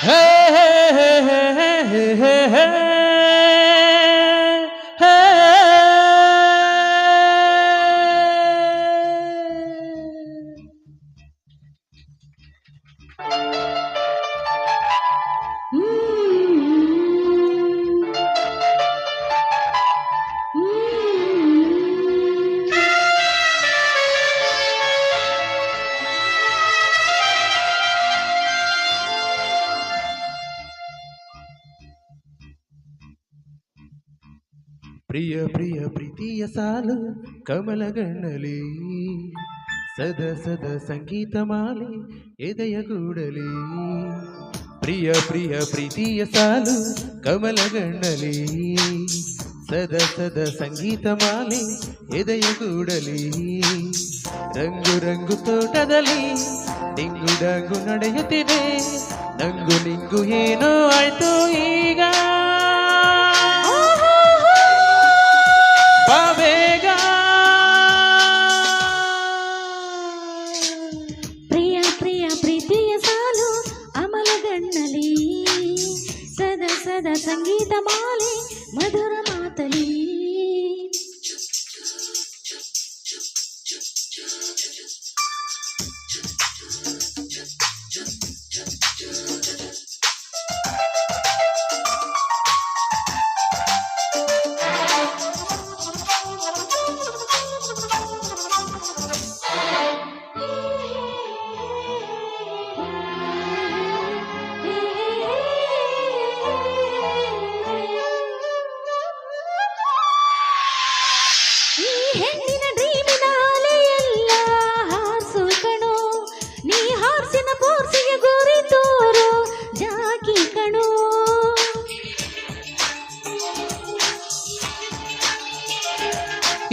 ಹೇ ಹೇ ಹೇ ಹೇ ಹೇ ಹೇ ಹೇ ಹೇ. ಪ್ರಿಯ ಪ್ರಿಯ ಪ್ರೀತಿಯ ಸಾಲು ಕಮಲಗಣ್ಣಲಿ ಸದ ಸದ ಸಂಗೀತ ಮಾಲೆ ಎದೆಯ ಗೂಡಲಿ. ಪ್ರಿಯ ಪ್ರಿಯ ಪ್ರೀತಿಯ ಸಾಲು ಕಮಲಗಣ್ಣಲಿ ಸದ ಸದ ಸಂಗೀತ ಮಾಲೆ ಎದೆಯ ಗೂಡಲಿ. ರಂಗು ರಂಗು ತೋಟದಲ್ಲಿ ಡಿಂಗು ಡಂಗು ನಡೆಯುತ್ತಿದೆ, ನಂಗು ನಿಂಗು ಏನೋ ಆಯ್ತು ಈಗ. ಪ್ರಿಯ ಪ್ರಿಯ ಪ್ರೀತಿಯ ಸಾಲು ಅಮಲಗಣ್ಣಲಿ ಸದ ಸದ ಸಂಗೀತ ಮಾಲೆ ಮಧುರ ಮಾತಲಿ. ಹೆಣ್ಣಿನ ಡ್ರೀಮಿನ ಅಲೆಯೆಲ್ಲ ಹಾರ್ಸು ಕಣೋ, ನೀ ಹಾರ್ಸಿನ ಪೋರ್ಸಿಗೆ ಗುರಿ ತೋರು ಜಾಕಿ ಕಣೋ.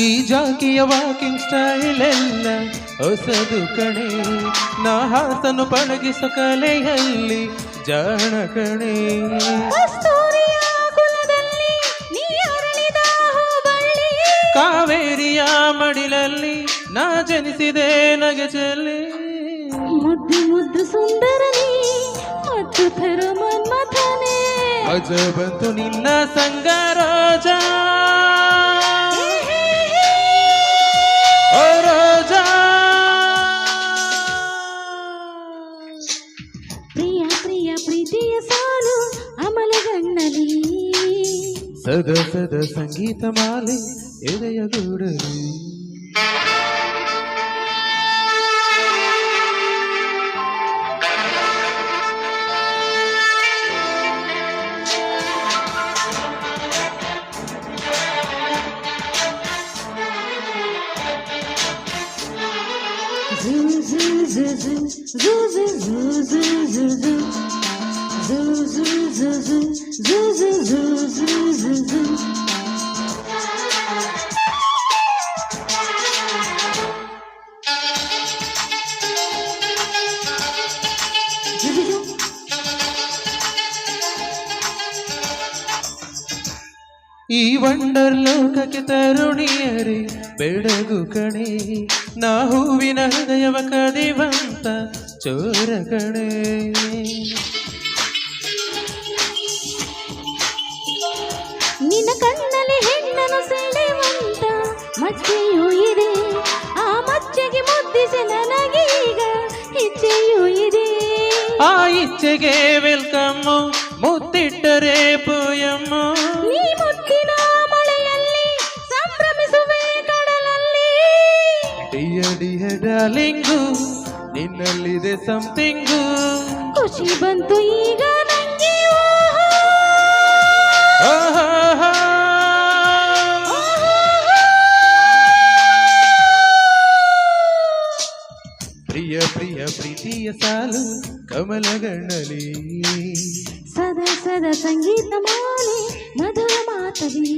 ಈ ಜಾಕಿಯ ವಾಕಿಂಗ್ ಸ್ಟೈಲ್ ಎಲ್ಲ ಹೊಸದು ಕಣೆ, ನಾ ಹಾಸನು ಪಳಗಿಸೋ ಕಲೆಯಲ್ಲಿ ಜಾಣ ಕಣೆ. ಕಾವೇರಿಯ ಮಡಿಲಲ್ಲಿ ನಾ ಜನಿಸಿದೆ ನಗೆ ಚೆಲ್ಲಿ. ಮುದ್ದು ಮುದ್ದು ಸುಂದರನೇ ಮತ್ತು ಥರ ಮನ್ಮಥನೇ, ಅಜ ಬಂತು ನಿನ್ನ ಸಂಗ ರೋಜಾ ಓ ರೋಜಾ. ಪ್ರಿಯ ಪ್ರಿಯ ಪ್ರೀತಿಯ ಸಾಲು ಅಮಲಗಣ್ಣಲಿ ಸದ ಸದ ಸಂಗೀತ ಮಾಲೆ ಎದೆಯ ಗೂಡಲಿ. ಈ ವಂಡರ್ ಲೋಕಕ್ಕೆ ತರುಣಿಯರೇ ಬೆಳಗು ಕಣೆ, ನಾ ಹೂವಿನ ಹೃದಯವ ಕದಿವಂತ ಚೋರ ಕಣೆ. ನಿನ್ನ ಕಣ್ಣಲ್ಲಿ ಹೆಣ್ಣನು ಸೆಳೆವಂತ ಮಚ್ಚೆಯೂ ಇದೆ, ಆ ಮಚ್ಚೆಗೆ ಮುದ್ದಿಸಿ ನನಗೀಗ ಇಚ್ಛೆಯೂ ಇದೆ. ಆ ಇಚ್ಛೆಗೆ ವೆಲ್ಕಮ್ಮು ಮುತ್ತಿಟ್ಟರೆ ಪೋಯಮ್ಮು, ನೀ ಮುತ್ತಿನ ಮಳೆಯಲ್ಲಿ ಸಂಭ್ರಮಿಸುವೆ ಕಡಲಲ್ಲಿ. ಡಿಯ ಡಿಯ ಡಾರ್ಲಿಂಗು ನಿನ್ನಲ್ಲಿದೆ ಸಂಥಿಂಗು, ಖುಷಿ ಬಂತು ಈಗ ನಂಗೆ. ಪ್ರಿಯ ಪ್ರಿಯ ಪ್ರೀತಿಯ ಸಾಲು ಕಮಲಗಣ್ಣಲಿ ಸದ ಸದ ಸಂಗೀತ ಮಾಲೆ ಮಧುರ ಮಾತಲಿ.